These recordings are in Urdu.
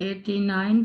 89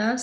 10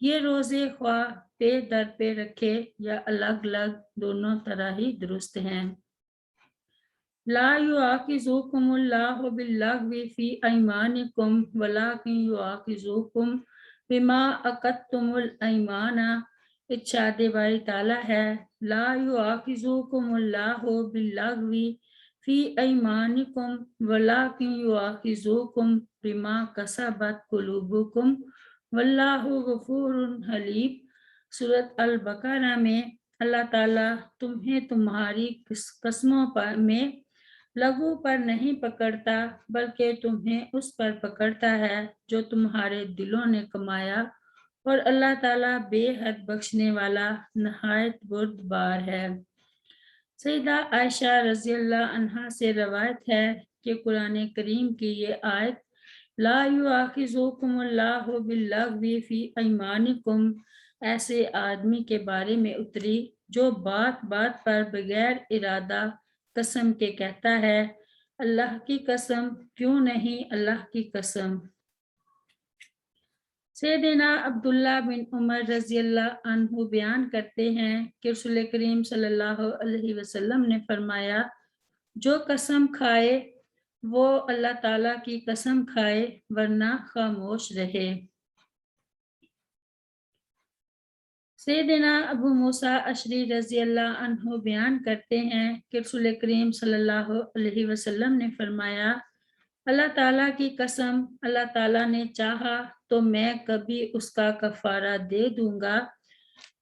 یہ روزے خواہ پہ در پہ رکھے یا الگ الگ دونوں طرح ہی درست ہیں۔ لا یؤاخذکم اللہ باللغو فی ایمانکم ولکن یؤاخذکم بما عقدتم الایمان۔ ارشاد باری تعالیٰ ہے، لا یؤاخذکم اللہ باللغو فی ایمانکم ولکن یؤاخذکم بما کسبت قلوبکم واللہ غفور حلیم۔ سورۃ البقرہ میں اللہ تعالیٰ تمہیں تمہاری قسموں میں لغو پر نہیں پکڑتا بلکہ تمہیں اس پر پکڑتا ہے جو تمہارے دلوں نے کمایا، اور اللہ تعالیٰ بے حد بخشنے والا نہایت بردبار ہے۔ سیدہ عائشہ رضی اللہ عنہا سے روایت ہے کہ قرآن کریم کی یہ آیت لا یؤاخذکم اللہ باللغو فی ایمانکم ایسے آدمی کے بارے میں اتری جو بات بات پر بغیر ارادہ قسم کے کہتا ہے، اللہ کی قسم، کیوں نہیں اللہ کی قسم۔ سیدنا عبداللہ بن عمر رضی اللہ عنہ بیان کرتے ہیں کہ رسول کریم صلی اللہ علیہ وسلم نے فرمایا، جو قسم کھائے وہ اللہ تعالیٰ کی قسم کھائے ورنہ خاموش رہے۔ سیدنا ابو موسیٰ اشعری رضی اللہ عنہ بیان کرتے ہیں کہ رسول کریم صلی اللہ علیہ وسلم نے فرمایا، اللہ تعالیٰ کی قسم، اللہ تعالیٰ نے چاہا تو میں کبھی اس کا کفارہ دے دوں گا۔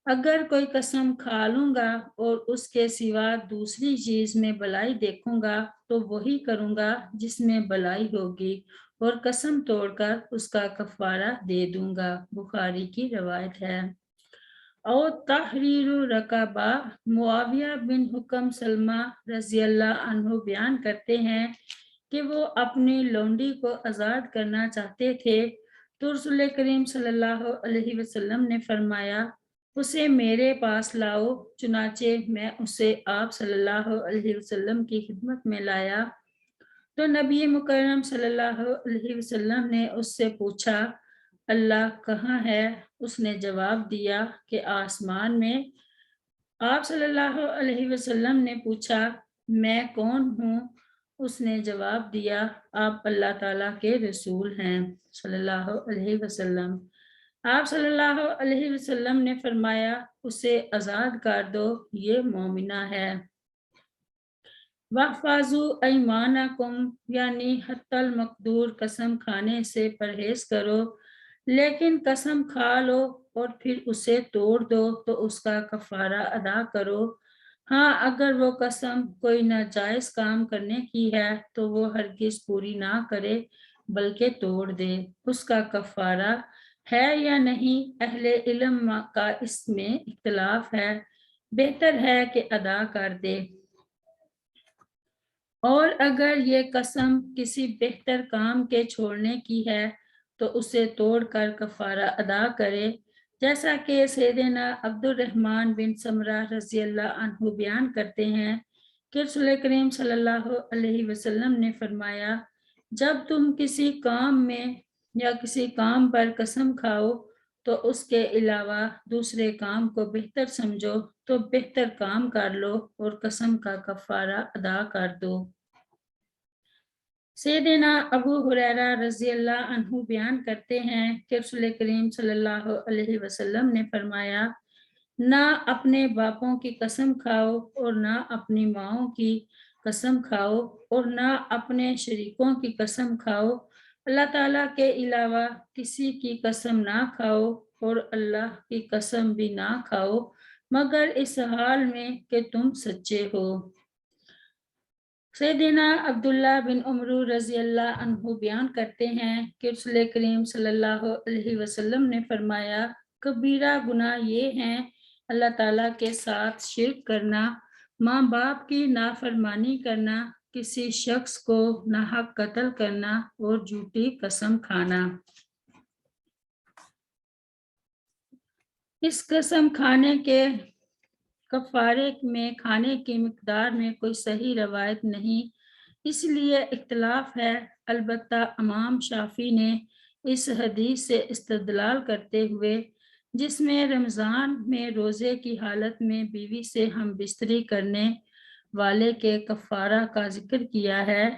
اگر کوئی قسم کھا لوں گا اور اس کے سوا دوسری چیز میں بلائی دیکھوں گا تو وہی کروں گا جس میں بلائی ہوگی، اور قسم توڑ کر اس کا کفارہ دے دوں گا۔ بخاری کی روایت ہے۔ او تحریر رقبہ، معاویہ بن حکم سلمہ رضی اللہ عنہ بیان کرتے ہیں کہ وہ اپنی لونڈی کو آزاد کرنا چاہتے تھے تو رسول کریم صلی اللہ علیہ وسلم نے فرمایا، اسے میرے پاس لاؤ۔ چنانچہ میں اسے آپ صلی اللہ علیہ وسلم کی خدمت میں لایا تو نبی مکرم صلی اللہ علیہ وسلم نے اس سے پوچھا، اللہ کہاں ہے؟ اس نے جواب دیا کہ آسمان میں۔ آپ صلی اللہ علیہ وسلم نے پوچھا، میں کون ہوں؟ اس نے جواب دیا، آپ اللہ تعالیٰ کے رسول ہیں صلی اللہ علیہ وسلم۔ آپ صلی اللہ علیہ وسلم نے فرمایا، اسے آزاد کر دو، یہ مومنہ ہے۔ وَاحْفَظُوا أَيْمَانَكُمْ یعنی حتی المقدور قسم کھانے سے پرہیز کرو، لیکن قسم کھا لو اور پھر اسے توڑ دو تو اس کا کفارہ ادا کرو۔ ہاں، اگر وہ قسم کوئی ناجائز کام کرنے کی ہے تو وہ ہرگز پوری نہ کرے بلکہ توڑ دے۔ اس کا کفارہ ہے یا نہیں، اہل علم کا اس میں اختلاف ہے، بہتر ہے کہ ادا کر دے۔ اور اگر یہ قسم کسی بہتر کام کے چھوڑنے کی ہے تو اسے توڑ کر کفارہ ادا کرے، جیسا کہ سیدنا عبد الرحمن بن سمرہ رضی اللہ عنہ بیان کرتے ہیں کہ رسول کریم صلی اللہ علیہ وسلم نے فرمایا، جب تم کسی کام میں یا کسی کام پر قسم کھاؤ تو اس کے علاوہ دوسرے کام کو بہتر سمجھو تو بہتر کام کر لو اور قسم کا کفارہ ادا کر دو۔ سیدنا ابو ہریرہ رضی اللہ عنہ بیان کرتے ہیں کہ رسول کریم صلی اللہ علیہ وسلم نے فرمایا، نہ اپنے باپوں کی قسم کھاؤ اور نہ اپنی ماؤں کی قسم کھاؤ اور نہ اپنے شریکوں کی قسم کھاؤ، اللہ تعالیٰ کے علاوہ کسی کی قسم نہ کھاؤ اور اللہ کی قسم بھی نہ کھاؤ مگر اس حال میں کہ تم سچے ہو۔ سیدنا عبداللہ بن عمر رضی اللہ عنہ بیان کرتے ہیں کہ رسول کریم صلی اللہ علیہ وسلم نے فرمایا، کبیرہ گناہ یہ ہیں اللہ تعالیٰ کے ساتھ شرک کرنا، ماں باپ کی نافرمانی کرنا، کسی شخص کو ناحق قتل کرنا اور جھوٹی قسم کھانا۔ اس قسم کھانے کے کفارے میں کھانے کی مقدار میں کوئی صحیح روایت نہیں، اس لیے اختلاف ہے۔ البتہ امام شافعی نے اس حدیث سے استدلال کرتے ہوئے جس میں رمضان میں روزے کی حالت میں بیوی سے ہم بستری کرنے والے کے کفارہ کا ذکر کیا ہے۔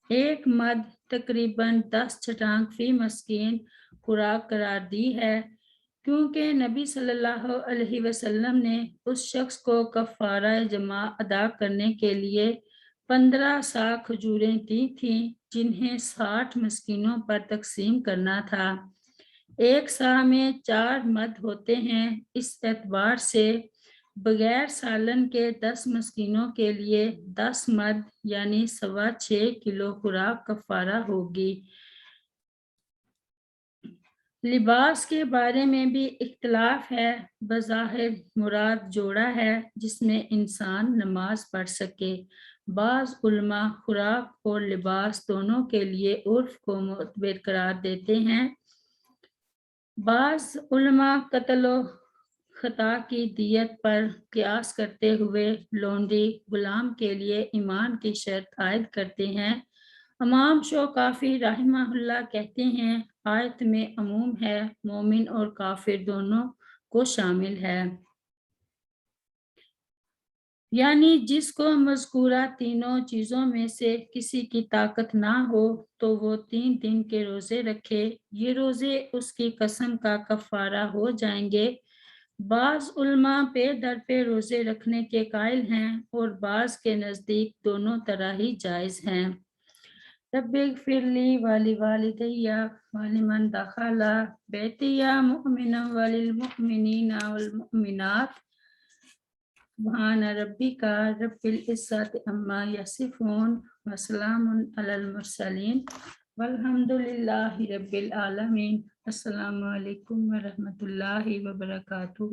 ایک مد تقریباً 10 چھٹانک فی مسکین خوراک قرار دی ہے، کیونکہ نبی صلی اللہ علیہ وسلم نے اس شخص کو کفارہ جماع ادا کرنے کے لیے 15 سا کھجوریں دی تھیں، جنہیں 60 مسکینوں پر تقسیم کرنا تھا۔ ایک سا میں 4 مد ہوتے ہیں، اس اعتبار سے بغیر سالن کے 10 مسکینوں کے لیے 10 مد یعنی 6.25 کلو خوراک کفارہ ہوگی۔ لباس کے بارے میں بھی اختلاف ہے۔ بظاہر مراد جوڑا ہے جس میں انسان نماز پڑھ سکے۔ بعض علماء خوراک اور لباس دونوں کے لیے عرف کو معتبر قرار دیتے ہیں۔ بعض علماء قتل و خطا کی دیت پر قیاس کرتے ہوئے لونڈی غلام کے لیے ایمان کی شرط عائد کرتے ہیں۔ امام شوکافی رحمہ اللہ کہتے ہیں آیت میں عموم ہے، مومن اور کافر دونوں کو شامل ہے۔ یعنی جس کو مذکورہ تینوں چیزوں میں سے کسی کی طاقت نہ ہو تو وہ 3 دن کے روزے رکھے، یہ روزے اس کی قسم کا کفارہ ہو جائیں گے۔ بعض علماء پہ در پہ روزے رکھنے کے قائل ہیں اور بعض کے نزدیک دونوں طرح ہی جائز ہیں۔ رب اغفر لی ولوالدی ولمن دخل بیتی مؤمنا وللمؤمنین والمؤمنات سبحان ربک رب العزت عما یصفون وسلام علی المرسلین والحمد للہ رب العالمین۔ السلام علیکم ورحمۃ اللہ وبرکاتہ۔